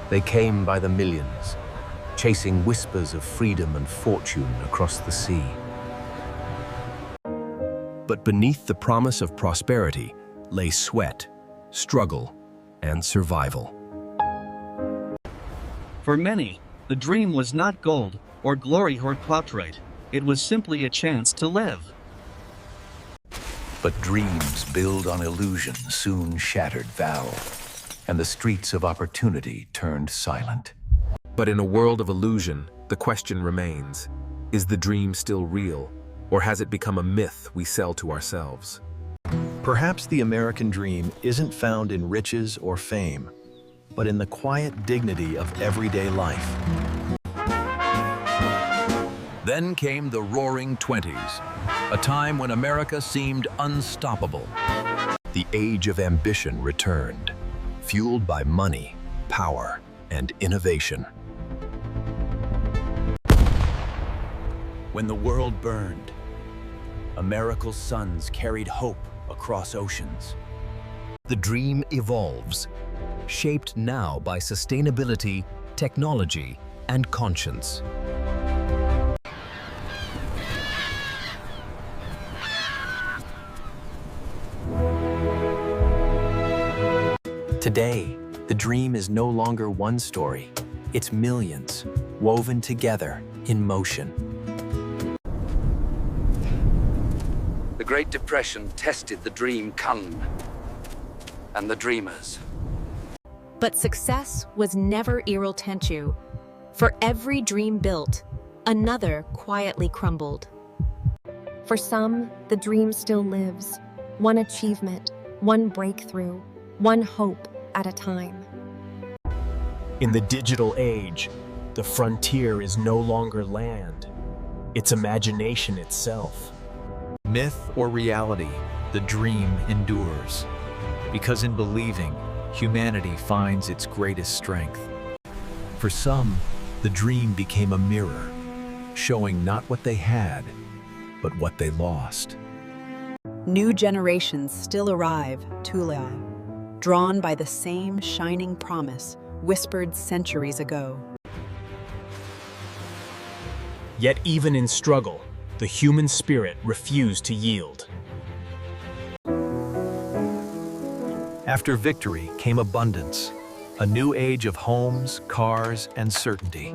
They came by the millions, chasing whispers of freedom and fortune across the sea. But beneath the promise of prosperity lay sweat, struggle, and survival. For many, the dream was not gold or glory or portrait. It was simply a chance to live. But dreams built on illusion soon shattered vow, and the streets of opportunity turned silent. But in a world of illusion, the question remains, is the dream still real, or has it become a myth we sell to ourselves? Perhaps the American dream isn't found in riches or fame, but in the quiet dignity of everyday life. Then came the Roaring '20s, a time when America seemed unstoppable. The age of ambition returned, fueled by money, power, and innovation. When the world burned, America's sons carried hope across oceans. The dream evolves, shaped now by sustainability, technology, and conscience. Today, the dream is no longer one story. It's millions, woven together in motion. The Great Depression tested the dream come and the dreamers. But success was never irretentu. For every dream built, another quietly crumbled. For some, the dream still lives. One achievement, one breakthrough, one hope at a time. In the digital age, the frontier is no longer land. It's imagination itself. Myth or reality, the dream endures. Because in believing, humanity finds its greatest strength. For some, the dream became a mirror, showing not what they had, but what they lost. New generations still arrive, Tulia, drawn by the same shining promise whispered centuries ago. Yet even in struggle, the human spirit refused to yield. After victory came abundance, a new age of homes, cars, and certainty.